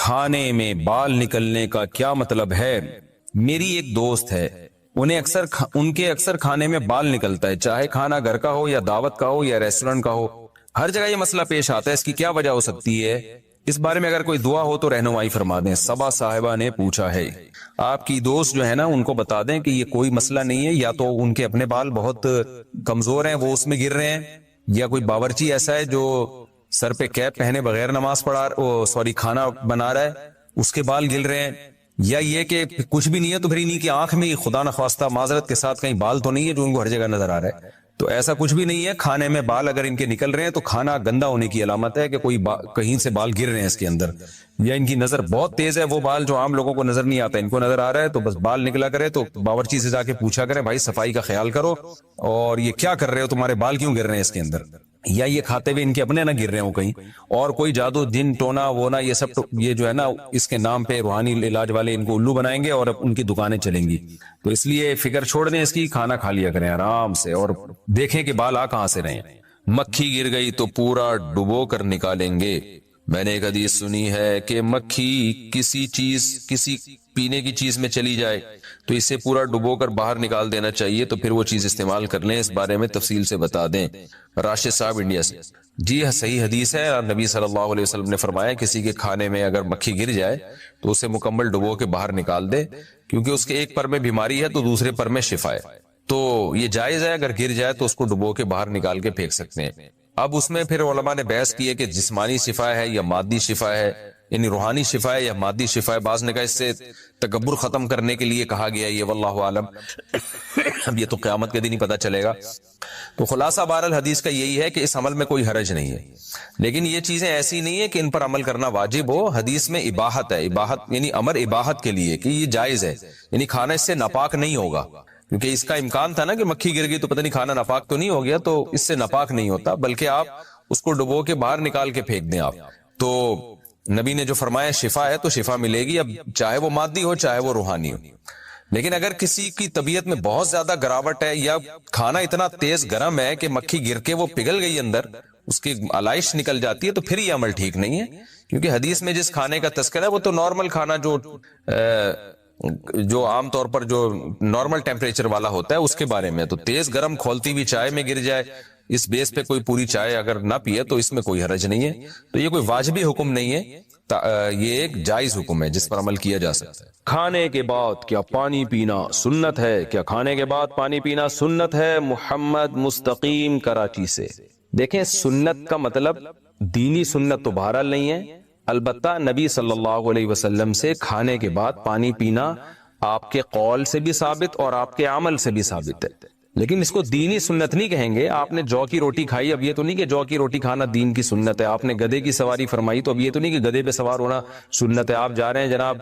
کھانے میں بال نکلنے کا کیا مطلب ہے؟ میری ایک دوست ہے، ان کے اکثر کھانے میں بال نکلتا ہے، چاہے کھانا گھر کا ہو یا دعوت کا ہو یا ریسٹورنٹ کا ہو، ہر جگہ یہ مسئلہ پیش آتا ہے، اس کی کیا وجہ ہو سکتی ہے؟ اس بارے میں اگر کوئی دعا ہو تو رہنمائی فرما دیں۔ صبا صاحبہ نے پوچھا ہے، آپ کی دوست جو ہے نا ان کو بتا دیں کہ یہ کوئی مسئلہ نہیں ہے، یا تو ان کے اپنے بال بہت کمزور ہیں وہ اس میں گر رہے ہیں، یا کوئی باورچی ایسا ہے جو سر پہ کیپ پہنے بغیر نماز کھانا بنا رہا ہے اس کے بال گر رہے ہیں، یا یہ کہ کچھ بھی نہیں ہے تو پھر انہیں کی آنکھ میں خدا نخواستہ معذرت کے ساتھ کہیں بال تو نہیں ہے جو ان کو ہر جگہ نظر آ رہا ہے۔ تو ایسا کچھ بھی نہیں ہے، کھانے میں بال اگر ان کے نکل رہے ہیں تو کھانا گندا ہونے کی علامت ہے کہ کہیں سے بال گر رہے ہیں اس کے اندر، یا ان کی نظر بہت تیز ہے، وہ بال جو عام لوگوں کو نظر نہیں آتا ان کو نظر آ رہا ہے، تو بس بال نکلا کرے تو باورچی سے جا کے پوچھا کرے بھائی صفائی کا خیال کرو، اور یہ کیا کر رہے ہو، تمہارے بال کیوں گر رہے ہیں اس کے اندر، یا یہ کھاتے ہوئے ان کے اپنے نہ گر رہے ہوں کہیں، اور کوئی جادو جن ٹونا وونا یہ سب یہ جو ہے نا اس کے نام پہ روحانی علاج والے ان کو الو بنائیں گے اور ان کی دکانیں چلیں گی، تو اس لیے فکر چھوڑ دیں اس کی، کھانا کھا لیا کریں آرام سے اور دیکھیں کہ بال آ کہاں سے رہے ہیں۔ مکھی گر گئی تو پورا ڈبو کر نکالیں گے۔ میں نے ایک حدیث سنی ہے کہ مکھی کسی پینے کی چیز میں چلی جائے تو اسے پورا ڈبو کر باہر نکال دینا چاہیے، تو پھر وہ چیز استعمال کر لیں، اس بارے میں تفصیل سے بتا دیں۔ راشد صاحب انڈیا سے، جی صحیح حدیث ہے، اور نبی صلی اللہ علیہ وسلم نے فرمایا کسی کے کھانے میں اگر مکھی گر جائے تو اسے مکمل ڈبو کے باہر نکال دے، کیونکہ اس کے ایک پر میں بیماری ہے تو دوسرے پر میں شفا ہے، تو یہ جائز ہے، اگر گر جائے تو اس کو ڈبو کے باہر نکال کے پھینک سکتے ہیں۔ اب اس میں پھر علماء نے بحث کی ہے کہ جسمانی شفا ہے یا مادی شفا ہے، یعنی روحانی شفا ہے یا مادی شفا ہے، بعض نے کہا اس سے تکبر ختم کرنے کے لیے کہا گیا، یہ واللہ عالم، اب یہ تو قیامت کے دن ہی پتہ چلے گا۔ تو خلاصہ بہرحال حدیث کا یہی ہے کہ اس عمل میں کوئی حرج نہیں ہے، لیکن یہ چیزیں ایسی نہیں ہے کہ ان پر عمل کرنا واجب ہو، حدیث میں اباحت ہے، اباحت یعنی امر اباحت کے لیے کہ یہ جائز ہے، یعنی کھانا اس سے ناپاک نہیں ہوگا، کیونکہ اس کا امکان تھا نا کہ مکھی گر گئی تو پتہ نہیں کھانا ناپاک تو نہیں ہو گیا، تو اس سے ناپاک نہیں ہوتا، بلکہ آپ اس کو ڈبو کے باہر نکال کے پھینک دیں آپ، تو نبی نے جو فرمایا شفا ہے تو شفا ملے گی، اب چاہے وہ مادی ہو چاہے وہ روحانی ہو۔ لیکن اگر کسی کی طبیعت میں بہت زیادہ گراوٹ ہے یا کھانا اتنا تیز گرم ہے کہ مکھی گر کے وہ پگھل گئی اندر، اس کی علائش نکل جاتی ہے، تو پھر یہ عمل ٹھیک نہیں ہے، کیونکہ حدیث میں جس کھانے کا تذکرہ ہے وہ تو نارمل کھانا جو عام طور پر جو نارمل ٹیمپریچر والا ہوتا ہے اس کے بارے میں، تو تیز گرم کھولتی ہوئی چائے میں گر جائے، اس بیس پہ کوئی پوری چائے اگر نہ پیے تو اس میں کوئی حرج نہیں ہے، تو یہ کوئی واجبی حکم نہیں ہے، یہ ایک جائز حکم ہے جس پر عمل کیا جا سکتا ہے۔ کھانے کے بعد کیا پانی پینا سنت ہے؟ کیا کھانے کے بعد پانی پینا سنت ہے؟ محمد مستقیم کراچی سے۔ دیکھیں سنت کا مطلب دینی سنت تو بہرحال نہیں ہے، البتہ نبی صلی اللہ علیہ وسلم سے کھانے کے بعد پانی پینا آپ کے قول سے بھی ثابت اور آپ کے عمل سے بھی ثابت ہے، لیکن اس کو دینی سنت نہیں کہیں گے۔ آپ نے جو کی روٹی کھائی، اب یہ تو نہیں کہ جو کی روٹی کھانا دین کی سنت ہے، آپ نے گدھے کی سواری فرمائی تو اب یہ تو نہیں کہ گدھے پہ سوار ہونا سنت ہے، آپ جا رہے ہیں جناب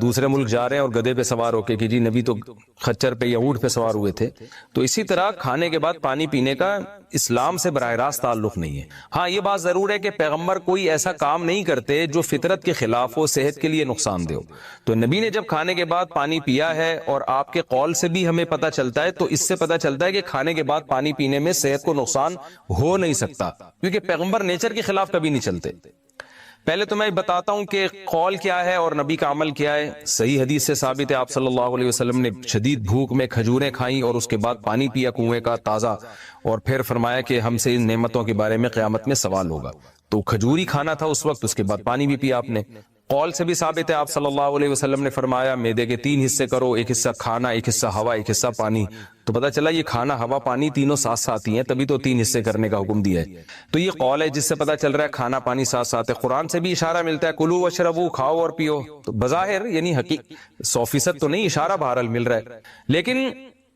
دوسرے ملک جا رہے ہیں اور گدھے پہ سوار ہو کے کہ جی نبی تو خچر پہ یا اونٹ پہ سوار ہوئے تھے، تو اسی طرح کھانے کے بعد پانی پینے کا اسلام سے براہ راست تعلق نہیں ہے۔ ہاں یہ بات ضرور ہے کہ پیغمبر کوئی ایسا کام نہیں کرتے جو فطرت کے خلاف ہو، صحت کے لیے نقصان دہ ہو، تو نبی نے جب کھانے کے بعد پانی پیا ہے، اور آپ کے قول سے بھی ہمیں پتہ چلتا ہے، تو اس سے پتہ چلتا ہے کہ کھانے کے بعد پانی پینے میں صحت کو نقصان ہو نہیں سکتا، کیونکہ پیغمبر نیچر کے خلاف کبھی نہیں چلتے۔ پہلے تو میں بتاتا ہوں کہ قول کیا ہے اور نبی کا عمل کیا ہے۔ صحیح حدیث سے ثابت ہے، آپ صلی اللہ علیہ وسلم نے شدید بھوک میں کھجوریں کھائیں اور اس کے بعد پانی پیا کنویں کا تازہ، اور پھر فرمایا کہ ہم سے ان نعمتوں کے بارے میں قیامت میں سوال ہوگا، تو کھجوری کھانا تھا اس وقت، اس کے بعد پانی بھی پیا آپ نے۔ قول سے بھی ثابت ہے، آپ صلی اللہ علیہ وسلم نے فرمایا معدے کے 3 حصے کرو، ایک حصہ کھانا، ایک حصہ ہوا، ایک حصہ پانی، تو پتہ چلا یہ کھانا ہوا پانی تینوں ساتھ ساتھ ہی ہیں، تبھی تو 3 حصے کرنے کا حکم دیا ہے۔ تو یہ قول ہے جس سے پتہ چل رہا ہے کھانا پانی ساتھ ساتھ ہے۔ قرآن سے بھی اشارہ ملتا ہے کلو واشربو، کھاؤ اور پیو، تو بظاہر یعنی حقیقت 100% تو نہیں، اشارہ بہرحال مل رہا ہے، لیکن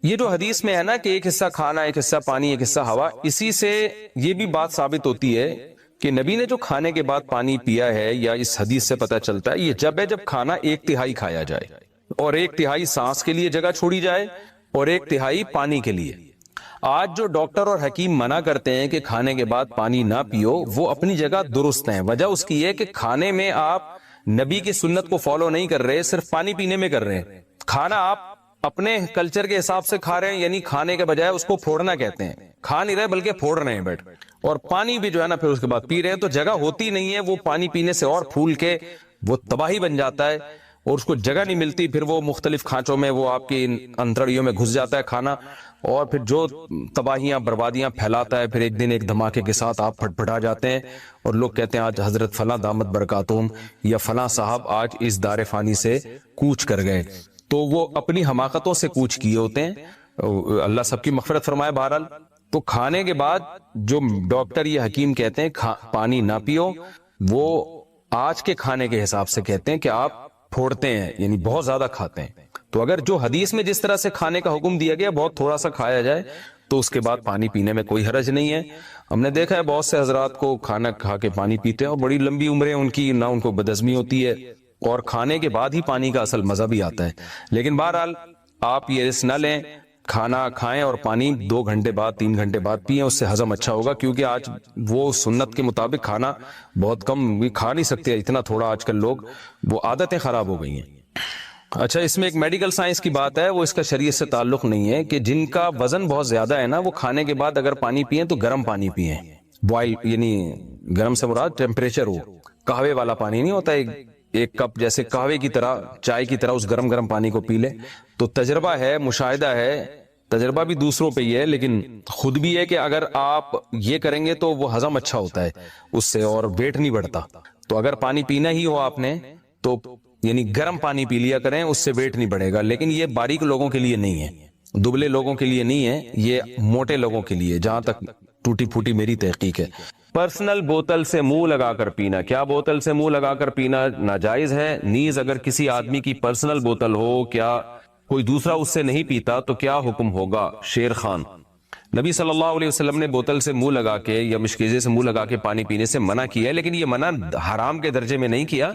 یہ جو حدیث میں ہے نا کہ ایک حصہ کھانا، ایک حصہ پانی، ایک حصہ ہوا، اسی سے یہ بھی بات ثابت ہوتی ہے کہ نبی نے جو کھانے کے بعد پانی پیا ہے، یا اس حدیث سے پتہ چلتا ہے یہ جب ہے جب کھانا 1/3 کھایا جائے اور 1/3 سانس کے لیے جگہ چھوڑی جائے اور 1/3 پانی کے لیے۔ آج جو ڈاکٹر اور حکیم منع کرتے ہیں کہ کھانے کے بعد پانی نہ پیو، وہ اپنی جگہ درست ہیں، وجہ اس کی ہے کہ کھانے میں آپ نبی کی سنت کو فالو نہیں کر رہے، صرف پانی پینے میں کر رہے ہیں۔ کھانا آپ اپنے کلچر کے حساب سے کھا رہے ہیں، یعنی کھانے کے بجائے اس کو پھوڑنا کہتے ہیں، کھا نہیں رہے بلکہ پھوڑ رہے ہیں بیٹھ، اور پانی بھی جو ہے نا پھر اس کے بعد پی رہے ہیں، تو جگہ ہوتی نہیں ہے، وہ پانی پینے سے اور پھول کے وہ تباہی بن جاتا ہے اور اس کو جگہ نہیں ملتی، پھر وہ مختلف کھانچوں میں وہ آپ کی انتڑیوں میں گھس جاتا ہے کھانا، اور پھر جو تباہیاں بربادیاں پھیلاتا ہے، پھر ایک دن ایک دھماکے کے ساتھ آپ پھٹ پھٹا جاتے ہیں اور لوگ کہتے ہیں آج حضرت فلاں دامت برکاتہم یا فلاں صاحب آج اس دار فانی سے کوچ کر گئے، تو وہ اپنی حماقتوں سے کوچ کیے ہوتے ہیں، اللہ سب کی مغفرت فرمائے۔ بہرحال تو کھانے کے بعد جو ڈاکٹر یا حکیم کہتے ہیں پانی نہ پیو، وہ آج کے کھانے کے حساب سے کہتے ہیں کہ آپ پھوڑتے ہیں، یعنی بہت زیادہ کھاتے ہیں۔ تو اگر جو حدیث میں جس طرح سے کھانے کا حکم دیا گیا بہت تھوڑا سا کھایا جائے تو اس کے بعد پانی پینے میں کوئی حرج نہیں ہے۔ ہم نے دیکھا ہے بہت سے حضرات کو کھانا کھا کے پانی پیتے ہیں اور بڑی لمبی عمریں ان کی، نہ ان کو بدہضمی ہوتی ہے اور کھانے کے بعد ہی پانی کا اصل مزہ بھی آتا ہے۔ لیکن بہرحال آپ یہ رسک نہ لیں، کھانا کھائیں اور پانی 2 گھنٹے بعد 3 گھنٹے بعد پئیں، اس سے ہضم اچھا ہوگا، کیونکہ آج وہ سنت کے مطابق کھانا بہت کم بھی کھا نہیں سکتے، اتنا تھوڑا آج کل لوگ، وہ عادتیں خراب ہو گئی ہیں۔ اچھا، اس میں ایک میڈیکل سائنس کی بات ہے، وہ اس کا شریعت سے تعلق نہیں ہے، کہ جن کا وزن بہت زیادہ ہے نا، وہ کھانے کے بعد اگر پانی پیئیں تو گرم پانی پیئیں، بوائل، یعنی گرم سے مراد ٹیمپریچر ہو، قہوے والا پانی نہیں ہوتا، ایک کپ جیسے قہوے کی طرح، چائے کی طرح اس گرم گرم پانی کو پی لے۔ تو تجربہ ہے، مشاہدہ ہے، تجربہ بھی دوسروں پہ ہی ہے لیکن خود بھی ہے کہ اگر آپ یہ کریں گے تو وہ ہضم اچھا ہوتا ہے اس سے اور ویٹ نہیں بڑھتا۔ تو اگر پانی پینا ہی ہو آپ نے تو یعنی گرم پانی پی لیا کریں، اس سے ویٹ نہیں بڑھے گا، لیکن یہ باریک لوگوں کے لیے نہیں ہے، دبلے لوگوں کے لیے نہیں ہے، یہ موٹے لوگوں کے لیے، جہاں تک ٹوٹی پھوٹی میری تحقیق ہے۔ پرسنل بوتل سے منہ لگا کر پینا، کیا بوتل سے منہ لگا کر پینا ناجائز ہے؟ نیز اگر کسی آدمی کی پرسنل بوتل ہو، کیا کوئی دوسرا اس سے نہیں پیتا تو کیا حکم ہوگا؟ شیر خان۔ نبی صلی اللہ علیہ وسلم نے بوتل سے منہ لگا کے یا مشکیزے سے منہ لگا کے پانی پینے سے منع کیا ہے، لیکن یہ منع حرام کے درجے میں نہیں کیا،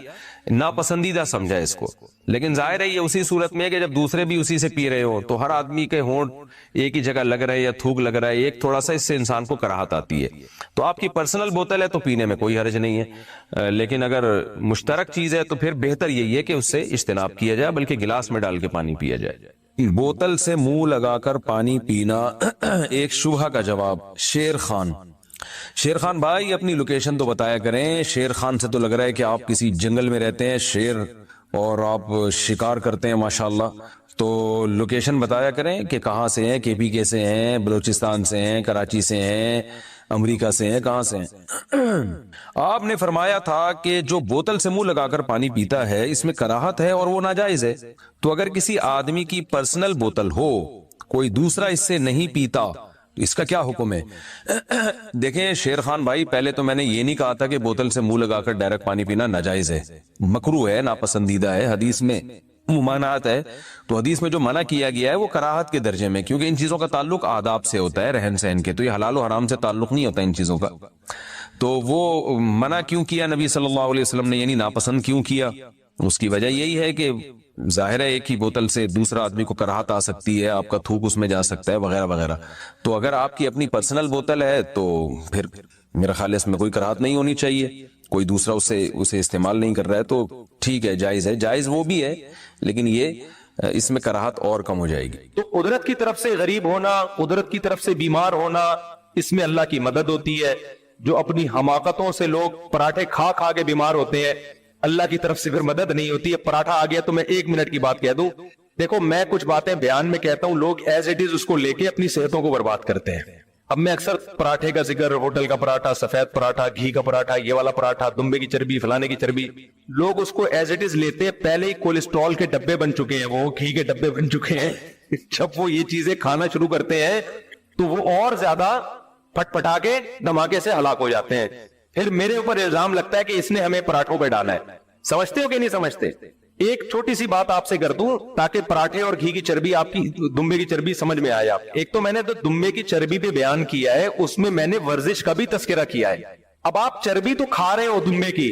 ناپسندیدہ سمجھا اس کو۔ لیکن ظاہر ہے یہ اسی صورت میں ہے کہ جب دوسرے بھی اسی سے پی رہے ہو تو ہر آدمی کے ہونٹ ایک ہی جگہ لگ رہے یا تھوک لگ رہا ہے، ایک تھوڑا سا اس سے انسان کو کراہت آتی ہے۔ تو آپ کی پرسنل بوتل ہے تو پینے میں کوئی حرج نہیں ہے، لیکن اگر مشترک چیز ہے تو پھر بہتر یہی ہے کہ اس سے اجتناب کیا جائے، بلکہ گلاس میں ڈال کے پانی پیا جائے۔ بوتل سے منہ لگا کر پانی پینا ایک شبہ کا جواب۔ شیر خان۔ شیر خان بھائی اپنی لوکیشن تو بتایا کریں، شیر خان سے تو لگ رہا ہے کہ آپ کسی جنگل میں رہتے ہیں، شیر اور آپ شکار کرتے ہیں ماشاءاللہ، تو لوکیشن بتایا کریں کہ کہاں سے ہیں، کے پی کے سے ہیں، بلوچستان سے ہیں، کراچی سے ہیں، امریکہ سے ہیں، کہاں سے ہیں؟ آپ نے فرمایا تھا کہ جو بوتل سے منہ لگا کر پانی پیتا ہے اس میں کراہت ہے اور وہ ناجائز ہے، تو اگر کسی آدمی کی پرسنل بوتل ہو، کوئی دوسرا اس سے نہیں پیتا، اس کا کیا حکم ہے؟ دیکھیں شیر خان بھائی، پہلے تو میں نے یہ نہیں کہا تھا کہ بوتل سے منہ لگا کر ڈائریکٹ پانی پینا ناجائز ہے، مکروہ ہے، ناپسندیدہ ہے، حدیث میں ممانعت ہے۔ تو حدیث میں جو منع کیا گیا ہے وہ کراہت کے درجے میں، کیونکہ ان چیزوں کا تعلق آداب سے ہوتا ہے، رہن سہن کے، تو یہ حلال و حرام سے تعلق نہیں ہوتا ان چیزوں کا۔ تو وہ منع کیوں کیا نبی صلی اللہ علیہ وسلم نے، یعنی ناپسند کیوں کیا؟ اس کی وجہ یہی ہے کہ ظاہر ہے ایک ہی بوتل سے دوسرا آدمی کو کراہت آ سکتی ہے، آپ کا تھوک اس میں جا سکتا ہے وغیرہ وغیرہ۔ تو اگر آپ کی اپنی پرسنل بوتل ہے تو پھر میرا خیال ہے اس میں کوئی کراہت نہیں ہونی چاہیے، کوئی دوسرا اسے استعمال نہیں کر رہا ہے تو ٹھیک ہے، جائز ہے، جائز وہ بھی ہے، لیکن یہ اس میں کراہت اور کم ہو جائے گی۔ تو قدرت کی طرف سے غریب ہونا، قدرت کی طرف سے بیمار ہونا، اس میں اللہ کی مدد ہوتی ہے۔ جو اپنی حماقتوں سے لوگ پراٹھے کھا کھا کے بیمار ہوتے ہیں، اللہ کی طرف سے پھر مدد نہیں ہوتی ہے۔ پراٹھا آ گیا تو میں 1 منٹ کی بات کہہ دوں، دیکھو میں کچھ باتیں بیان میں کہتا ہوں، لوگ ایز اٹ از اس کو لے کے اپنی صحتوں کو برباد کرتے ہیں۔ اب میں اکثر پراٹھے کا ذکر، ہوٹل کا پراٹھا، سفید پراٹھا، گھی کا پراٹھا، یہ والا پراٹھا، دمبے کی چربی، فلانے کی چربی، لوگ اس کو ایز اٹ از لیتے ہیں، پہلے ہی کولیسٹرول کے ڈبے بن چکے ہیں، وہ گھی کے ڈبے بن چکے ہیں۔ جب وہ یہ چیزیں کھانا شروع کرتے ہیں تو وہ اور زیادہ پھٹ پٹا کے دھماکے سے ہلاک ہو جاتے ہیں۔ پھر میرے اوپر الزام لگتا ہے کہ اس نے ہمیں پراٹھوں پہ ڈالا ہے۔ سمجھتے ہو کہ نہیں سمجھتے؟ ایک چھوٹی سی بات آپ سے کر دوں تاکہ پراٹھے اور گھی کی چربی، آپ کی دمبے کی چربی سمجھ میں آئے۔ آپ ایک تو میں نے دمبے کی چربی پہ بیان کیا ہے، اس میں نے ورزش کا بھی تذکرہ کیا ہے۔ اب آپ چربی تو کھا رہے ہو دمبے کی،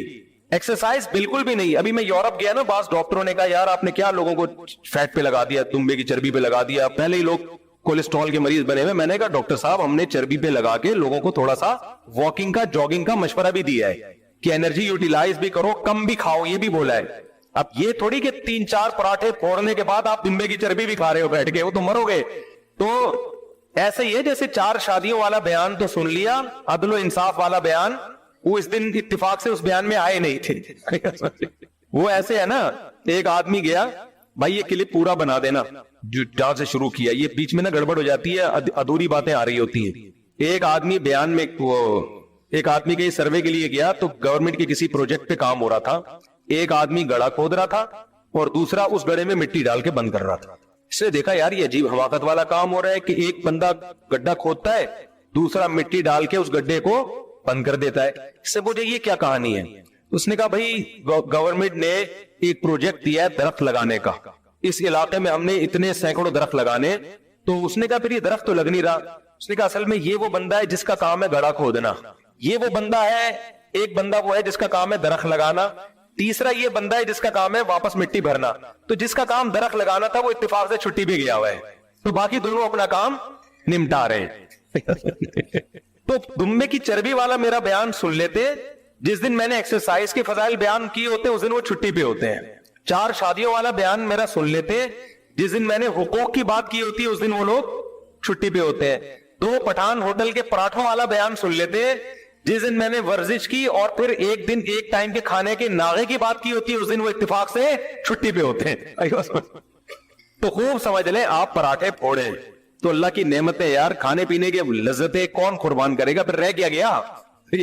ایکسرسائز بالکل بھی نہیں۔ ابھی میں یورپ گیا نا، بعض ڈاکٹروں نے کہا یار آپ نے کیا لوگوں کو فیٹ پہ لگا دیا، دمبے کی چربی پہ لگا دیا، پہلے ہی لوگ کولیسٹرول کے مریض بنے ہوئے۔ میں نے کہا ڈاکٹر صاحب ہم نے چربی پہ لگا کے لوگوں کو تھوڑا سا واکنگ کا، جاگنگ کا مشورہ بھی دیا ہے کہ انرجی یوٹیلائز بھی کرو، کم بھی کھاؤ، یہ بھی بولا ہے۔ اب یہ تھوڑی کہ 3-4 پراٹھے پھوڑنے کے بعد آپ دمبے کی چربی بھی کھا رہے ہو بیٹھ کے، وہ تو مرو گے۔ تو ایسے ہی ہے جیسے 4 شادیوں والا بیان تو سن لیا, عدل و انصاف والا بیان وہ اس دن اتفاق سے اس بیان میں آئے نہیں تھے. وہ ایسے ہے نا, ایک آدمی گیا, بھائی یہ کلپ پورا بنا دینا, جو جہاں سے شروع کیا, یہ بیچ میں نا گڑبڑ ہو جاتی ہے, ادھوری باتیں آ رہی ہوتی ہیں. ایک آدمی بیان میں, ایک آدمی کے سروے کے لیے گیا تو گورنمنٹ کے کسی پروجیکٹ پہ کام ہو رہا تھا. ایک آدمی گڑھا کھود رہا تھا اور دوسرا اس گڑھے میں مٹی ڈال کے بند کر رہا تھا. اس نے دیکھا یار یہ عجیب حماقت والا کام ہو رہا ہے کہ ایک بندہ گڈھا کھودتا ہے, دوسرا مٹی ڈال کے اس گڈھے کو بند کر دیتا ہے. اس سے مجھے یہ کیا کہانی ہے؟ اس نے کہا بھائی گورنمنٹ نے ایک پروجیکٹ دیا ہے درخت لگانے کا, اس علاقے میں ہم نے اتنے سینکڑوں درخت لگانے. تو اس نے کہا پھر یہ درخت تو لگ نہیں رہا. اس نے کہا اصل میں یہ وہ بندہ ہے جس کا کام ہے گڑھا کھودنا, یہ وہ بندہ ہے, ایک بندہ وہ ہے جس کا کام ہے درخت لگانا, تیسرا یہ بندہ ہے جس کا کام ہے واپس مٹی بھرنا. تو جس کا کام درخت لگانا تھا وہ اتفاق سے چھٹی پہ گیا ہوا ہے, تو باقی دونوں اپنا کام نمٹا رہے ہیں. تو دمبے کی چربی والا میرا بیان سن لیتے, جس دن میں نے ایکسرسائز کے فضائل بیان کیے ہوتے اس دن وہ چھٹی پہ ہوتے ہیں. 4 شادیوں والا بیان میرا سن لیتے, جس دن میں نے حقوق کی بات کی ہوتی ہے اس دن وہ لوگ چھٹی پہ ہوتے ہیں. 2 پٹھان ہوٹل کے پراٹھوں والا بیان سن لیتے, جس دن میں نے ورزش کی اور پھر ایک دن ایک ٹائم کے کھانے کے ناغے کی بات کی ہوتی ہے اس دن وہ اتفاق سے چھٹی پہ ہوتے ہیں. تو خوب سمجھ لیں آپ پراٹھے پھوڑے تو اللہ کی نعمتیں یار, کھانے پینے کے لذتیں کون قربان کرے گا؟ پھر رہ کیا گیا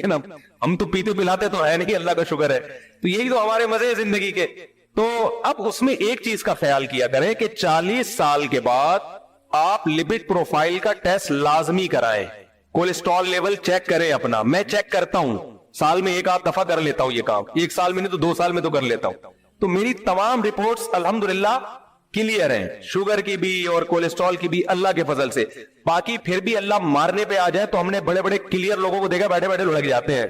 نا, ہم تو پیتے پلاتے تو ہے نہیں, اللہ کا شکر ہے. تو یہی تو ہمارے مزے ہیں زندگی کے. تو اب اس میں ایک چیز کا خیال کیا کریں کہ 40 سال کے بعد آپ لپڈ پروفائل کا ٹیسٹ لازمی کرائیں, کولیسٹرول لیول چیک کریں اپنا. میں چیک کرتا ہوں, سال میں 1 دفعہ کر لیتا ہوں یہ کام, 1 سال میں نہیں تو 2 سال میں تو کر لیتا ہوں. تو میری تمام رپورٹس الحمدللہ کلیئر ہیں, شوگر کی بھی اور کولیسٹرول کی بھی اللہ کے فضل سے. باقی پھر بھی اللہ مارنے پہ آ جائے تو ہم نے بڑے بڑے کلیئر لوگوں کو دیکھا بیٹھے بیٹھے لڑک جاتے ہیں.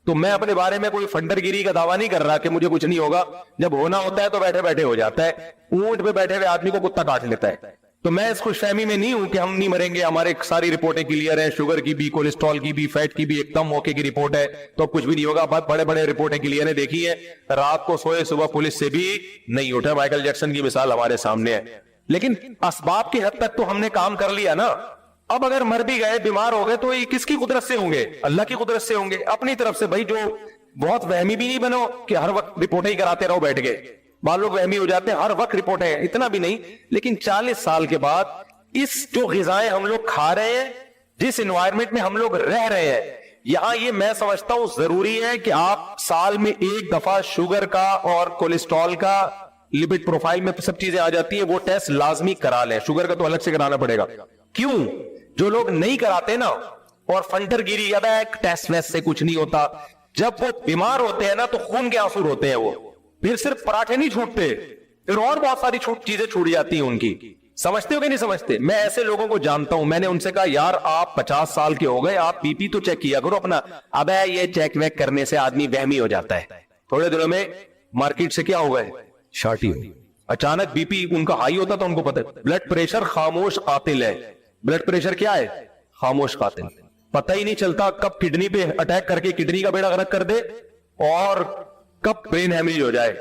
تو میں اپنے بارے میں کوئی فنڈر گیری کا دعویٰ نہیں کر رہا کہ مجھے کچھ نہیں ہوگا, جب ہونا ہوتا ہے تو بیٹھے بیٹھے ہو جاتا ہے. اونٹ پہ بیٹھے ہوئے آدمی کو کتا کاٹ لیتا ہے. تو میں اس خوش فہمی میں نہیں ہوں کہ ہم نہیں مریں گے, ہمارے ساری رپورٹیں کلیئر ہیں, شوگر کی بھی, کولیسٹرول کی بھی, فیٹ کی بھی ایک دم موقع کی رپورٹ ہے, تو اب کچھ بھی نہیں ہوگا. بہت بڑے بڑے رپورٹیں کلیئر ہیں, دیکھی ہے, رات کو سوئے صبح پولیس سے بھی نہیں اٹھا. مائیکل جیکسن کی مثال ہمارے سامنے ہے. لیکن اسباب کی حد تک تو ہم نے کام کر لیا نا. اب اگر مر بھی گئے, بیمار ہو گئے, تو یہ کس کی قدرت سے ہوں گے؟ اللہ کی قدرت سے ہوں گے, اپنی طرف سے. بھائی جو بہت وہمی بھی نہیں بنو کہ ہر وقت رپورٹیں ہی کراتے رہو بیٹھ گئے. بعض لوگ وہمی ہو جاتے ہیں, ہر وقت رپورٹیں, اتنا بھی نہیں. لیکن 40 سال کے بعد اس جو غذائیں ہم لوگ کھا رہے ہیں, جس انوائرمنٹ میں ہم لوگ رہ رہے ہیں, یہاں یہ میں سمجھتا ہوں ضروری ہے کہ آپ سال میں 1 دفعہ شوگر کا اور کولیسٹرول کا, لپڈ پروفائل میں سب چیزیں آ جاتی ہیں, وہ ٹیسٹ لازمی کرا لیں. شوگر کا تو الگ سے کرانا پڑے گا. کیوں؟ جو لوگ نہیں کراتے نا, اور فنٹر گیری یاد ہے, ٹیسٹ ویسٹ سے کچھ نہیں ہوتا, جب وہ بیمار ہوتے ہیں نا تو خون کے آنسو ہوتے ہیں. وہ پھر صرف پراٹھے نہیں چھوٹتے, پھر اور بہت ساری چیزیں چھوٹ جاتی ہیں ان کی. سمجھتے ہو کہ نہیں سمجھتے؟ میں ایسے لوگوں کو جانتا ہوں, میں نے ان سے کہا یار آپ 50 سال کے ہو گئے, آپ بی پی تو چیک کیا کرو اپنا. اب یہ چیک ویک کرنے سے آدمی وہمی ہو جاتا ہے. تھوڑے دنوں میں مارکیٹ سے کیا ہوا ہے, شارٹی ہو, اچانک بی پی ان کا ہائی ہوتا تو ان کو پتہ ہے. بلڈ پریشر خاموش قاتل ہے. بلڈ پریشر کیا ہے؟ خاموش قاتل. پتہ ہی نہیں چلتا کب کڈنی پہ اٹیک کر کے کڈنی کا بیڑا غرق کر دے اور کب برین ہیمریج ہو جائے.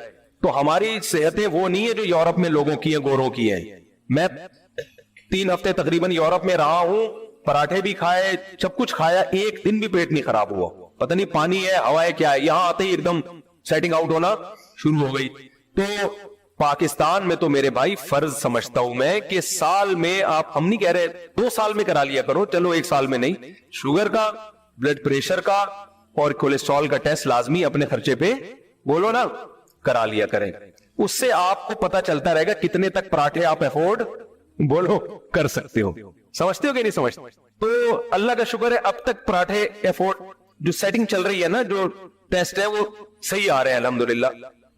تو ہماری صحتیں وہ نہیں ہے جو یورپ میں لوگوں کی ہیں, گوروں کی ہیں. میں 3 ہفتے تقریباً یورپ میں رہا ہوں, پراٹھے بھی کھائے, سب کچھ کھایا, ایک دن بھی پیٹ نہیں خراب ہوا. پتہ نہیں پانی ہے, ہوا ہے, کیا ہے. یہاں آتے ہی ایک دم سیٹنگ آؤٹ ہونا شروع ہو گئی. تو پاکستان میں تو میرے بھائی فرض سمجھتا ہوں میں کہ سال میں آپ, ہم نہیں کہہ رہے 2 سال میں کرا لیا کرو, چلو 1 سال میں نہیں, شوگر کا, بلڈ پریشر کا اور کولیسٹرول کا ٹیسٹ لازمی اپنے خرچے پہ بولو نا کرا لیا کریں. اس سے آپ کو پتا چلتا رہے گا کتنے تک پراٹھے آپ افورڈ بولو کر سکتے ہو. سمجھتے ہو کہ نہیں سمجھتے؟ تو اللہ کا شکر ہے اب تک پراٹھے افورڈ جو سیٹنگ چل رہی ہے نا, جو ٹیسٹ ہے وہ صحیح آ رہے ہیں الحمدللہ.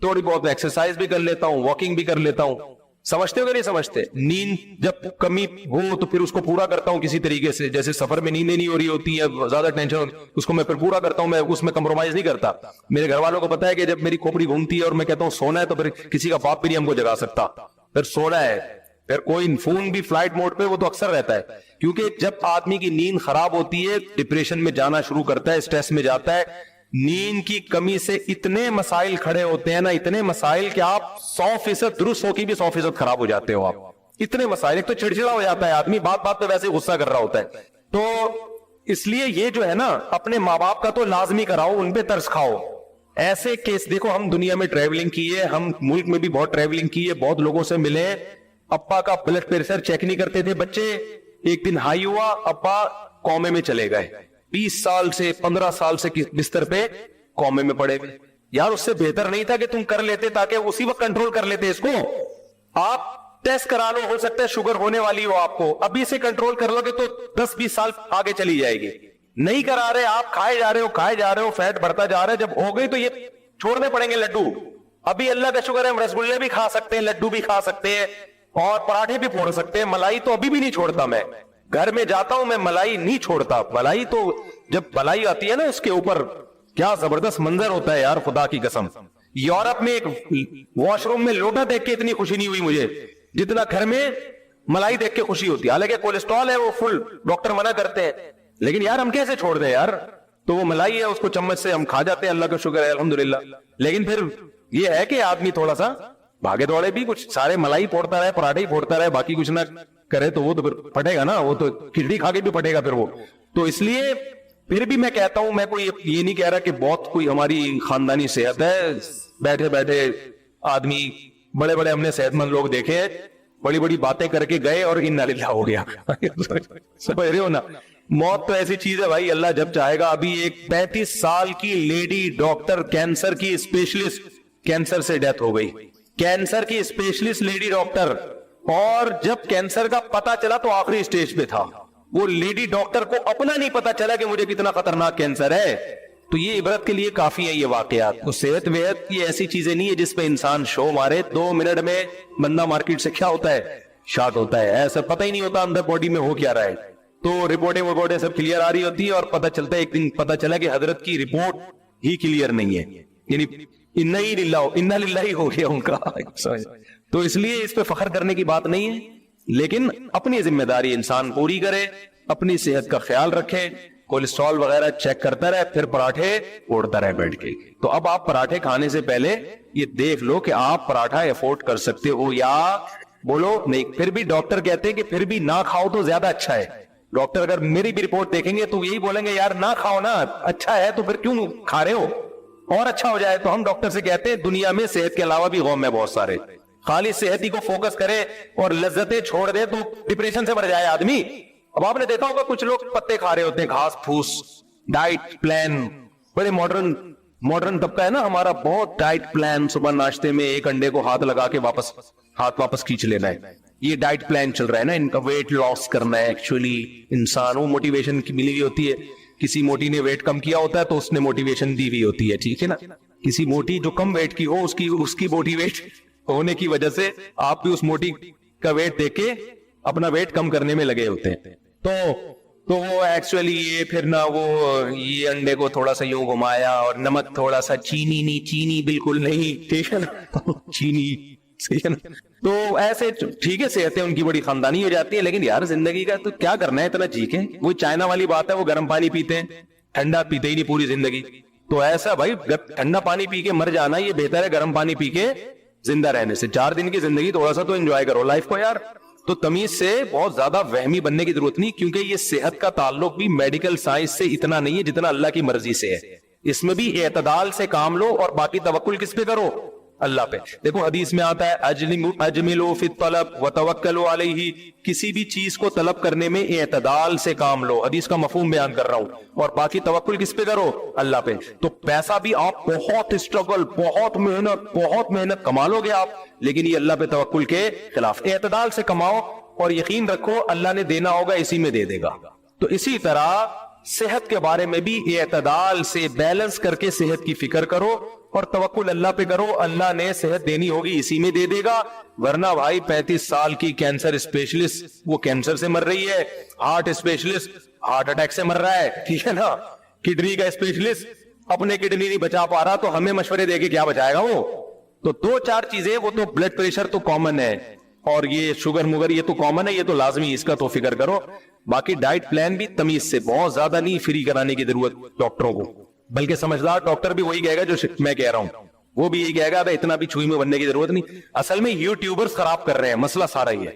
تھوڑی بہت ایکسرسائز بھی کر لیتا ہوں, واکنگ بھی کر لیتا ہوں. سمجھتے ہو کہ نہیں سمجھتے؟ نیند جب کمی ہو تو پھر اس کو پورا کرتا ہوں کسی طریقے سے, جیسے سفر میں نیندیں نہیں ہو رہی ہوتی ہے, زیادہ ٹینشن, اس کو میں پھر پورا کرتا ہوں. میں اس میں کمپرومائز نہیں کرتا. میرے گھر والوں کو پتا ہے کہ جب میری کھوپڑی گھومتی ہے اور میں کہتا ہوں سونا ہے تو پھر کسی کا باپ بھی نہیں ہم کو جگا سکتا, پھر سونا ہے. پھر کوئی فون بھی فلائٹ موڈ پہ وہ تو اکثر رہتا ہے, کیونکہ جب آدمی کی نیند خراب ہوتی ہے ڈپریشن میں جانا شروع کرتا ہے, اسٹریس میں جاتا ہے. نیند کی کمی سے اتنے مسائل کھڑے ہوتے ہیں نا, اتنے مسائل کہ آپ 100% درست ہو کے بھی 100% خراب ہو جاتے ہو آپ. اتنے مسائل, ایک تو چڑچڑا ہو جاتا ہے آدمی, بات بات پہ ویسے غصہ کر رہا ہوتا ہے. تو اس لیے یہ جو ہے نا, اپنے ماں باپ کا تو لازمی کراؤ, ان پہ ترس کھاؤ. ایسے کیس دیکھو, ہم دنیا میں ٹریولنگ کی ہے, ہم ملک میں بھی بہت ٹریولنگ کی ہے, بہت لوگوں سے ملے. ابا کا بلڈ پریشر چیک نہیں کرتے تھے بچے, ایک دن ہائی ہوا, ابا کومے میں چلے گئے, 20 سال سے 15 سال سے بستر پہ کومے میں پڑے ہوئے. یار اس سے بہتر نہیں تھا کہ تم کر لیتے تاکہ اسی وقت کنٹرول کر لیتے اس کو. آپ ٹیسٹ کرا لو, ہو سکتا ہے شوگر ہونے والی ہو آپ کو, ابھی سے کنٹرول کر لو گے تو 10-20 سال آگے چلی جائے گی. نہیں کرا رہے آپ, کھائے جا رہے ہو, فیٹ بڑھتا جا رہا ہے. جب ہو گئی تو یہ چھوڑنے پڑیں گے لڈو. ابھی اللہ کا شکر ہے ہم رسگلے بھی کھا سکتے ہیں, لڈو بھی کھا سکتے ہیں, اور پراٹھے بھی پھوڑ سکتے ہیں. ملائی تو ابھی بھی نہیں چھوڑتا, میں گھر میں جاتا ہوں میں ملائی نہیں چھوڑتا. ملائی تو جب ملائی آتی ہے نا اس کے اوپر, کیا زبردست منظر ہوتا ہے یار, خدا کی قسم. یورپ میں ایک واش روم میں لوٹا دیکھ کے اتنی خوشی نہیں ہوئی مجھے جتنا گھر میں ملائی دیکھ کے خوشی ہوتی ہے. حالانکہ کولیسٹرول ہے وہ فل, ڈاکٹر منع کرتے ہیں, لیکن یار ہم کیسے چھوڑ دیں یار. تو وہ ملائی ہے, اس کو چمچ سے ہم کھا جاتے ہیں, اللہ کا شکر ہے الحمدللہ. لیکن پھر یہ ہے کہ آدمی تھوڑا سا بھاگے دوڑے بھی, کچھ سارے ملائی پھوڑتا رہے, پراٹھے ہی پھوڑتا رہے, باقی کچھ نہ کرے تو وہ تو پھر پھٹے گا نا, وہ تو کھچڑی کھا کے بھی پھٹے گا پھر وہ. تو اس لیے پھر بھی میں کہتا ہوں, میں کوئی یہ نہیں کہہ رہا کہ بہت کوئی ہماری خاندانی صحت ہے, بیٹھے بیٹھے آدمی, بڑے بڑے ہم نے صحت مند لوگ دیکھے ہیں, بڑی بڑی باتیں کر کے گئے اور انا للہ ہو گیا. سمجھ رہے ہو نا, موت تو ایسی چیز ہے بھائی, اللہ جب چاہے گا. ابھی ایک 35 سال کی لیڈی ڈاکٹر, کینسر کی اسپیشلسٹ, کینسر سے ڈیتھ ہو گئی. کینسر کی اسپیشلسٹ لیڈی ڈاکٹر, اور جب کینسر کا پتا چلا تو آخری اسٹیج پہ تھا. وہ لیڈی ڈاکٹر کو اپنا نہیں پتا چلا کہ مجھے کتنا خطرناک کینسر ہے. تو یہ عبرت کے لیے کافی ہے یہ واقعات. تو صحت وحت یہ ایسی چیزیں نہیں ہے جس پہ انسان شو مارے. 2 منٹ میں بندہ مارکیٹ سے کیا ہوتا ہے, شارٹ ہوتا ہے, ایسا پتہ ہی نہیں ہوتا اندر باڈی میں ہو کیا رہا ہے. تو رپورٹیں سب کلیئر آ رہی ہوتی ہے, اور پتہ چلتا ہے ایک دن پتہ چلا کہ حضرت کی رپورٹ ہی کلیئر نہیں ہے, یعنی انا للہ ہی ہو گیا ان کا. تو اس لیے اس پہ فخر کرنے کی بات نہیں ہے, لیکن اپنی ذمہ داری انسان پوری کرے, اپنی صحت کا خیال رکھے, کولیسٹرول وغیرہ چیک کرتا رہے, پھر پراٹھے اوڑتا رہے بیٹھ کے. تو اب آپ پراٹھے کھانے سے پہلے یہ دیکھ لو کہ آپ پراٹھا افورڈ کر سکتے ہو یا بولو نہیں. پھر بھی ڈاکٹر کہتے ہیں کہ پھر بھی نہ کھاؤ تو زیادہ اچھا ہے. ڈاکٹر اگر میری بھی رپورٹ دیکھیں گے تو یہی بولیں گے یار نہ کھاؤ نا, اچھا ہے تو پھر کیوں کھا رہے ہو, اور اچھا ہو جائے. تو ہم ڈاکٹر سے کہتے ہیں دنیا میں صحت کے علاوہ بھی غم ہے بہت سارے, خالی صحت ہی کو فوکس کرے اور لذتیں چھوڑ دے تو ڈپریشن سے بھر جائے آدمی. اب آپ نے دیکھا ہوگا کچھ لوگ پتے کھا رہے ہوتے ہیں, گھاس پھوس, ڈائٹ پلان, بڑے ماڈرن طبقہ ہے نا ہمارا, بہت ڈائٹ پلان. صبح ناشتے میں ایک انڈے کو ہاتھ لگا کے واپس کھینچ لینا ہے, یہ ڈائٹ پلان چل رہا ہے نا. ان کا ویٹ لاس کرنا ہے. ایکچولی انسان وہ موٹیویشن کی ملی ہوئی ہوتی ہے, کسی موٹی نے ویٹ کم کیا ہوتا ہے تو اس نے موٹیویشن دی ہوئی ہوتی ہے, ٹھیک ہے نا. کسی موٹی جو کم ویٹ کی ہو اس کی موٹیویٹ ہونے کی وجہ سے آپ بھی اس موٹی کا ویٹ دیکھ کے اپنا ویٹ کم کرنے میں لگے ہوتے ہیں. تو وہ ایکچولی یہ پھر نہ وہ یہ انڈے کو تھوڑا سا یوں گھمایا اور نمک تھوڑا سا, چینی بالکل نہیں, ٹھیک ہے نا, چینی صحیح ہے نا. تو ایسے ٹھیک ہے صحتیں ان کی بڑی خاندانی ہو جاتی ہے, لیکن یار زندگی کا تو کیا کرنا ہے اتنا جی کے. وہ چائنا والی بات ہے, وہ گرم پانی پیتے ہیں, ٹھنڈا پیتے ہی نہیں پوری زندگی. تو ایسا بھائی ٹھنڈا پانی پی کے مر جانا یہ بہتر ہے گرم پانی پی کے زندہ رہنے سے. 4 دن کی زندگی تھوڑا سا تو انجوائے کرو لائف کو یار. تو تمیز سے بہت زیادہ وہمی بننے کی ضرورت نہیں, کیونکہ یہ صحت کا تعلق بھی میڈیکل سائنس سے اتنا نہیں ہے جتنا اللہ کی مرضی سے ہے. اس میں بھی اعتدال سے کام لو, اور باقی توکل کس پہ کرو, اللہ پہ. دیکھو حدیث میں آتا ہے اجملوا فی الطلب وتوکلوا علیہ, کسی بھی چیز کو طلب کرنے میں اعتدال سے کام لو. حدیث کا مفہوم بیان کر رہا ہوں, اور باقی توکل کس پہ کرو, اللہ پہ. تو پیسہ بھی آپ بہت اسٹرگل, بہت محنت کما لو گے آپ, لیکن یہ اللہ پہ توکل کے خلاف. اعتدال سے کماؤ اور یقین رکھو اللہ نے دینا ہوگا اسی میں دے دے گا. تو اسی طرح صحت کے بارے میں بھی اعتدال سے بیلنس کر کے صحت کی فکر کرو, اور توکل اللہ پہ کرو, اللہ نے صحت دینی ہوگی اسی میں دے دے گا. ورنہ بھائی 35 سال کی کینسر اسپیشلسٹ وہ کینسر سے مر رہی ہے, ہارٹ اسپیشلسٹ ہارٹ اٹیک سے مر رہا ہے, ٹھیک ہے نا, کڈنی کا اسپیشلسٹ اپنے کڈنی نہیں بچا پا رہا, تو ہمیں مشورے دے کے کیا بچائے گا وہ. تو 2-4 چیزیں, وہ تو بلڈ پریشر تو کامن ہے, اور یہ شوگر مگر یہ تو کامن ہے, یہ تو لازمی, اس کا تو فکر کرو. باقی ڈائٹ پلان بھی تمیز سے, بہت زیادہ نہیں فری کرانے کی ضرورت ڈاکٹروں کو, بلکہ سمجھدار ڈاکٹر بھی وہی کہے گا جو میں کہہ رہا ہوں, وہ بھی یہی کہے گا اتنا بھی چھوئی میں بننے کی ضرورت نہیں. اصل میں یوٹیوبرز خراب کر رہے ہیں, مسئلہ سارا ہی ہے.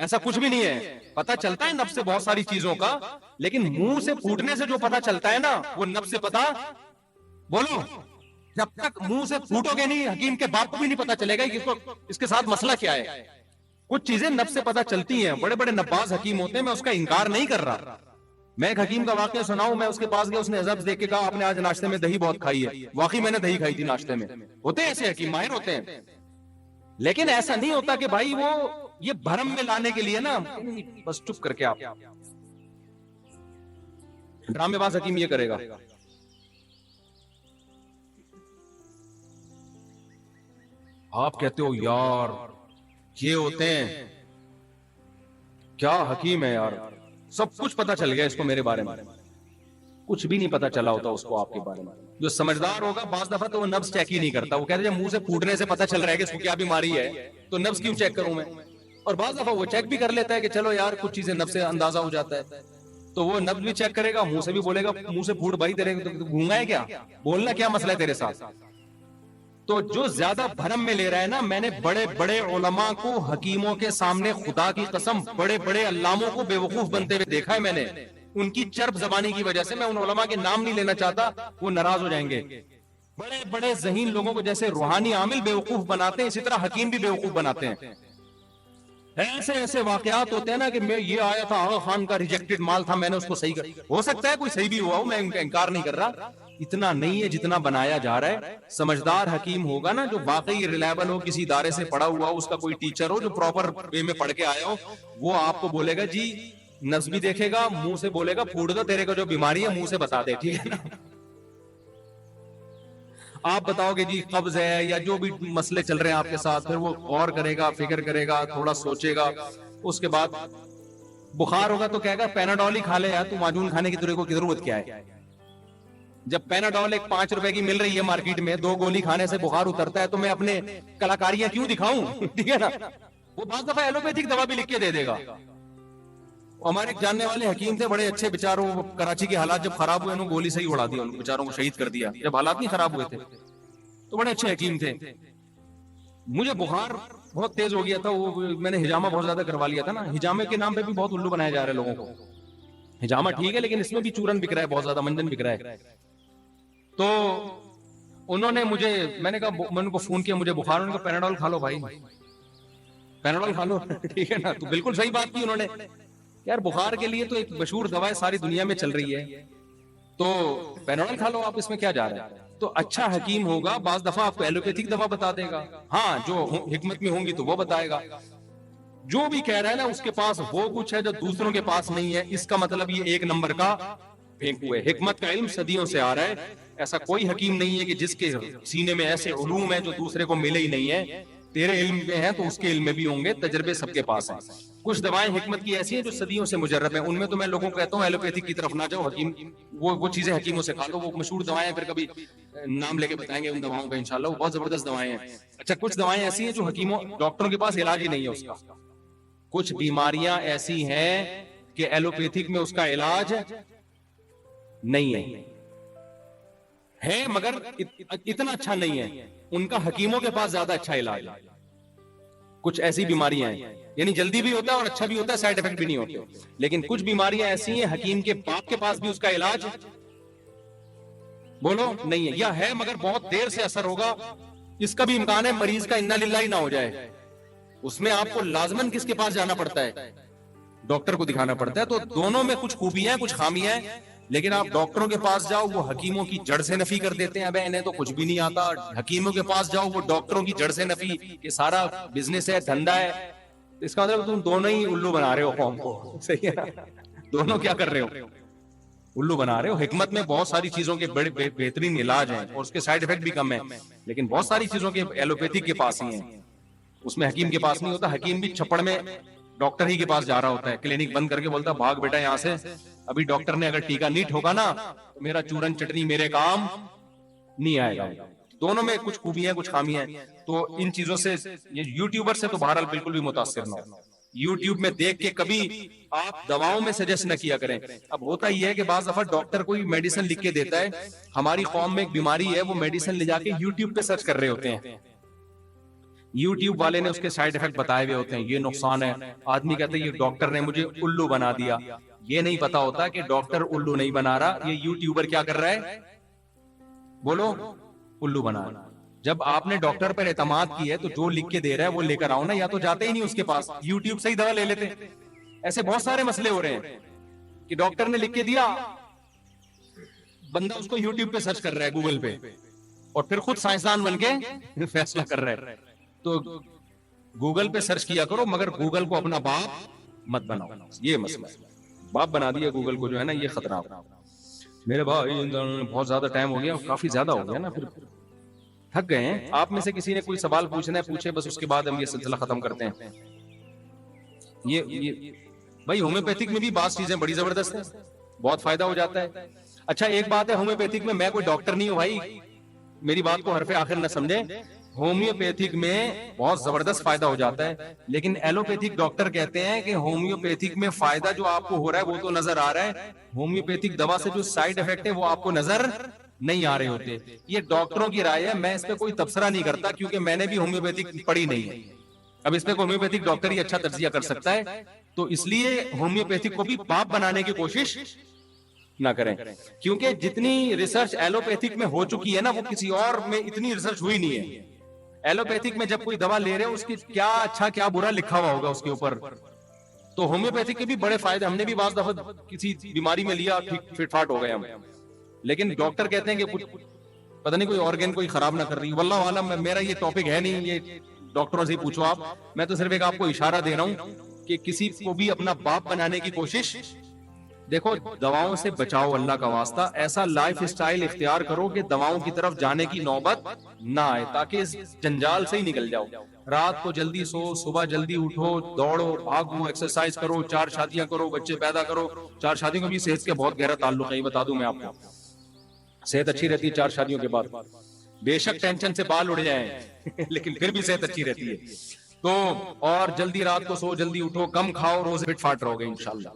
ایسا کچھ بھی نہیں ہے. پتا چلتا ہے نفس سے بہت ساری چیزوں کا, لیکن منہ سے پھوٹنے سے جو پتا چلتا ہے نا وہ نفس سے پتا, بولو جب تک منہ سے پھوٹو گے نہیں, حکیم کے باپ کو بھی نہیں پتا چلے گا کہ اس کے ساتھ مسئلہ کیا ہے. کچھ چیزیں نفس سے پتا چلتی ہیں, بڑے بڑے نباز حکیم ہوتے ہیں, میں اس کا انکار نہیں کر رہا. میں ایک حکیم کا واقعہ سناؤں, میں اس کے پاس گیا, اس نے عذاب دیکھ کے کہا آپ نے آج ناشتے میں دہی بہت کھائی ہے. واقعی میں نے دہی کھائی تھی ناشتے میں. ہوتے ہیں ایسے حکیم, ماہر ہوتے ہیں, لیکن ایسا نہیں ہوتا کہ بھائی وہ یہ بھرم میں لانے کے لیے نا بس چپ کر کے آپ ڈرامے باز حکیم یہ کرے گا. آپ کہتے ہو یار یہ ہوتے ہیں, کیا حکیم ہے یار, سب کچھ پتا چل گیا اس کو میرے بارے میں. کچھ بھی نہیں پتا چلا ہوتا اس کو آپ کے بارے میں. جو سمجھدار ہوگا بعض دفعہ تو وہ نبض چیک ہی نہیں کرتا, وہ کہتے ہیں منہ سے پھوٹنے سے پتا چل رہا ہے کہ اس کو کیا بیماری ہے, تو نبض کیوں چیک کروں میں. اور بعض دفعہ وہ چیک بھی کر لیتا ہے کہ چلو یار کچھ چیزیں نبض سے اندازہ ہو جاتا ہے, تو وہ نبض بھی چیک کرے گا, منہ سے بھی بولے گا, منہ سے پھوٹ بھائی تیرے گھونگا ہے کیا, بولنا کیا مسئلہ ہے تیرے ساتھ. تو جو زیادہ بھرم میں لے رہا ہے نا, میں نے بڑے بڑے علماء کو حکیموں کے سامنے خدا کی قسم بڑے بڑے علاموں کو بے وقوف بنتے ہوئے دیکھا ہے میں نے. ان کی چرب زبانی کی وجہ سے, میں ان علماء کے نام نہیں لینا چاہتا, وہ ناراض ہو جائیں گے. بڑے بڑے ذہین لوگوں کو جیسے روحانی عامل بے وقوف بناتے ہیں, اسی طرح حکیم بھی بے وقوف بناتے ہیں. ایسے ایسے واقعات ہوتے ہیں نا کہ میں یہ آیا تھا آغا خان کا ریجیکٹڈ مال تھا, میں نے اس کو صحیح کر, ہو سکتا ہے کوئی صحیح بھی ہوا ہو, میں ان کا انکار نہیں کر رہا. اتنا نہیں ہے جتنا بنایا جا رہا ہے. سمجھدار حکیم ہوگا نا, جو واقعی ریلائبل ہو, کسی ادارے سے پڑھا ہوا ہو, اس کا کوئی ٹیچر ہو جو پراپر وے میں پڑھ کے آیا ہو, وہ آپ کو بولے گا جی نبض بھی دیکھے گا, منہ سے بولے گا پھوٹ دو تیرے کو جو بیماری ہے منہ سے بتا دے, ٹھیک ہے نا. آپ بتاؤ گے جی قبض ہے یا جو بھی مسئلے چل رہے ہیں آپ کے ساتھ, پھر وہ غور کرے گا, فکر کرے گا, تھوڑا سوچے گا. اس کے بعد بخار ہوگا تو کہے گا پیناڈول ہی کھا لے یار, تو معجون کھانے کی تیرے کو ضرورت کیا ہے. جب پیناڈول ایک 5 روپے کی مل رہی ہے مارکیٹ میں, 2 گولی کھانے سے بخار اترتا ہے, تو میں اپنے کلاکاریاں کیوں دکھاؤں, ٹھیک ہے نا. وہ بعض دفعہ ایلوپیتھک دوا بھی لکھ کے دے دے گا. ہمارے جاننے والے حکیم تھے بڑے اچھے بیچاروں, کراچی کے حالات جب خراب ہوئے انہوں گولی سے ہی اڑا دیا, ان بیچاروں کو شہید کر دیا جب حالات نہیں خراب ہوئے تھے. تو بڑے اچھے حکیم تھے. مجھے بخار بہت تیز ہو گیا تھا, وہ میں نے ہجامہ بہت زیادہ کروا لیا تھا نا. ہجامے کے نام پہ بھی بہت الو بنایا جا رہا ہے لوگوں کو. ہجامہ ٹھیک ہے لیکن اس میں بھی چورن بک رہا ہے, بہت زیادہ منجن بک رہا ہے. تو انہوں نے مجھے, میں نے کہا, میں نے ان کو فون کیا مجھے بخار, انہوں نے کہا پیناڈول کھا لو بھائی, پیناڈول کھا لو, ٹھیک ہے نا. تو بالکل صحیح بات کی انہوں نے. یار بخار کے لیے تو ایک مشہور دوا ہے, ساری دنیا میں چل رہی ہے, تو پیناڈول کھا لو آپ, اس میں کیا جا رہا ہے. تو اچھا حکیم ہوگا بعض دفعہ آپ کو ایلوپیتھک دوا بتا دے گا, ہاں جو حکمت میں ہوں گی تو وہ بتائے گا. جو بھی کہہ رہا ہے نا اس کے پاس وہ کچھ ہے جو دوسروں کے پاس نہیں ہے, اس کا مطلب یہ ایک نمبر کا پھینکو ہے. حکمت کا علم صدیوں سے آ رہا ہے. ایسا کوئی حکیم نہیں ہے کہ جس کے سینے میں ایسے علوم ہیں جو دوسرے کو ملے ہی نہیں ہے. تیرے علم میں ہیں تو اس کے علم میں بھی ہوں گے, تجربے سب کے پاس ہیں. کچھ دوائیں حکمت کی ایسی ہیں جو صدیوں سے مجرب ہیں, ان میں تو میں لوگوں کو کہتا ہوں ایلوپیتھک کی طرف نہ جاؤ, حکیم وہ چیزیں حکیموں سے کھا لو, وہ مشہور دوائیں, پھر کبھی نام لے کے بتائیں گے ان دواؤں کا انشاءاللہ, وہ بہت زبردست دوائیں ہیں. اچھا کچھ دوائیں ایسی ہیں جو حکیموں ڈاکٹروں کے پاس علاج ہی نہیں ہے اس کا. کچھ بیماریاں ایسی ہیں کہ ایلوپیتھک میں اس کا علاج نہیں ہے مگر اتنا اچھا نہیں ہے, ان کا حکیموں کے پاس زیادہ اچھا علاج ہے. کچھ ایسی بیماریاں ہیں, یعنی جلدی بھی ہوتا ہے اور اچھا بھی ہوتا ہے, سائیڈ افیکٹ بھی نہیں ہوتے. لیکن کچھ بیماریاں ایسی ہیں حکیم کے باپ کے پاس بھی اس کا علاج بولو نہیں ہے, یا ہے مگر بہت دیر سے اثر ہوگا. اس کا بھی امکان ہے مریض کا انا للہ ہی نہ ہو جائے. اس میں آپ کو لازماً کس کے پاس جانا پڑتا ہے, ڈاکٹر کو دکھانا پڑتا ہے. تو دونوں میں کچھ خوبیاں ہیں کچھ خامیاں ہیں, لیکن آپ ڈاکٹروں کے پاس جاؤ وہ حکیموں کی جڑ سے نفی کر دیتے ہیں, اب انہیں تو کچھ بھی نہیں آتا. حکیموں کے پاس جاؤ وہ ڈاکٹروں کی جڑ سے نفی, یہ سارا بزنس ہے, دھندا ہے. اس کا مطلب تم دونوں ہی الو بنا رہے ہو قوم کو, صحیح ہے نا. دونوں کیا کر رہے ہو, الو بنا رہے ہو. حکمت میں بہت ساری چیزوں کے بڑے بہترین علاج ہیں اور اس کے سائیڈ افیکٹ بھی کم ہیں, لیکن بہت ساری چیزوں کے ایلوپیتھک کے پاس ہی ہیں, اس میں حکیم کے پاس نہیں ہوتا. حکیم بھی چھپڑ میں ڈاکٹر ہی کے پاس جا رہا ہوتا ہے, کلینک بند کر کے بولتا بھاگ بیٹا یہاں سے, ابھی ڈاکٹر نے اگر ٹیکا نہیں ٹھوکا نا تو میرا چورن چٹنی میرے کام نہیں آئے گا. دونوں میں کچھ خوبیاں کچھ خامیاں ہیں. تو ان چیزوں سے یہ یوٹیوبر سے تو بہرحال بالکل بھی متاثر نہ ہو. یوٹیوب میں دیکھ کے کبھی آپ دواؤں میں سجیسٹ نہ کیا کریں. اب ہوتا یہ ہے کہ بعض دفعہ ڈاکٹر کوئی میڈیسن لکھ کے دیتا ہے, ہماری قوم میں ایک بیماری ہے, وہ میڈیسن لے جا کے یوٹیوب پہ سرچ کر رہے ہوتے ہیں. یوٹیوب والے نے اس کے سائیڈ افیکٹ بتائے ہوئے ہوتے ہیں, یہ نقصان ہے. آدمی کہتے ہیں یہ ڈاکٹر نے مجھے الو بنا دیا. یہ نہیں پتا ہوتا کہ ڈاکٹر الو نہیں بنا رہا, یہ یوٹیوبر کیا کر رہا ہے, بولو, الو بنا رہا. جب آپ نے ڈاکٹر پر اعتماد کی ہے تو جو لکھ کے دے رہا ہے وہ لے کر آؤ نا, یا تو جاتے ہی نہیں اس کے پاس, یوٹیوب سے ہی دوا لے لیتے. ایسے بہت سارے مسئلے ہو رہے ہیں کہ ڈاکٹر نے لکھ کے دیا, بندہ اس کو یوٹیوب پہ سرچ کر رہا ہے, گوگل پہ, اور پھر خود سائنسدان بن کے فیصلہ کر رہا ہے. تو گوگل پہ سرچ کیا کرو, مگر گوگل کو اپنا باپ مت بناؤ. یہ مسئلہ ہے, باپ بنا دیا گوگل کو جو ہے نا, یہ خطرہ. میرے بھائی بہت زیادہ ٹائم ہو گیا, کافی زیادہ ہو گیا نا, پھر تھک گئے ہیں. آپ میں سے کسی نے کوئی سوال پوچھنا ہے پوچھے, بس اس کے بعد ہم یہ سلسلہ ختم کرتے ہیں. یہ بھائی ہومیوپیتھک میں بھی بعض چیزیں بڑی زبردست ہیں, بہت فائدہ ہو جاتا ہے. اچھا ایک بات ہے, ہومیوپیتھک میں کوئی ڈاکٹر نہیں ہوں بھائی, میری بات کو حرف آخر نہ سمجھے. ہومیوپیتھک میں بہت زبردست فائدہ ہو جاتا ہے, لیکن ایلوپیتھک ڈاکٹر کہتے ہیں کہ ہومیوپیتھک میں فائدہ جو آپ کو ہو رہا ہے وہ تو نظر آ رہا ہے, ہومیوپیتھک دوا سے جو سائیڈ افیکٹ ہے وہ آپ کو نظر نہیں آ رہے ہوتے. یہ ڈاکٹروں کی رائے ہے, میں اس پہ کوئی تبصرہ نہیں کرتا کیونکہ میں نے بھی ہومیوپیتھک پڑھی نہیں ہے. اب اس پہ ہومیوپیتھک ڈاکٹر ہی اچھا تجزیہ کر سکتا ہے, تو اس لیے ہومیوپیتھک کو بھی باپ بنانے کی کوشش نہ کریں, کیونکہ جتنی ریسرچ ایلوپیتھک میں ہو چکی ہے نا, وہ کسی اور میں اتنی ریسرچ ہوئی نہیں ہے. ایلوپیتھک میں جب کوئی دوا لے رہے ہیں اس کی کیا اچھا کیا برا لکھا ہوا ہوگا اس کے اوپر. تو ہومیوپیتھک کے بھی بڑے فائدے, ہم نے بھی بعض دفعہ کسی بیماری میں لیا, ٹھیک فٹ فاٹ ہو گئے ہم, لیکن ڈاکٹر کہتے ہیں کہ کچھ پتہ نہیں کوئی آرگن کوئی خراب نہ کر رہی. واللہ عالم, میرا یہ ٹاپک ہے نہیں, یہ ڈاکٹروں سے ہی پوچھو آپ. میں تو صرف ایک آپ کو اشارہ دے رہا ہوں کہ کسی کو بھی اپنا باپ بنانے کی کوشش. دیکھو دواؤں سے بچاؤ اللہ کا واسطہ, ایسا لائف اسٹائل اختیار کرو کہ دواؤں کی طرف جانے کی نوبت نہ آئے, تاکہ اس جنجال سے ہی نکل جاؤ. رات کو جلدی سو, صبح جلدی اٹھو, دوڑو, بھاگو, ایکسرسائز کرو, 4 شادیاں کرو, بچے پیدا کرو. 4 شادیوں کا بھی صحت کے بہت گہرا تعلق ہے, یہ بتا دوں میں آپ کو. صحت اچھی رہتی ہے 4 شادیوں کے بعد, بے شک ٹینشن سے بال اڑ جائیں لیکن پھر بھی صحت اچھی رہتی ہے. تو اور جلدی رات کو سو, جلدی اٹھو, کم کھاؤ, روز فٹ فاٹ رہو گے انشاءاللہ.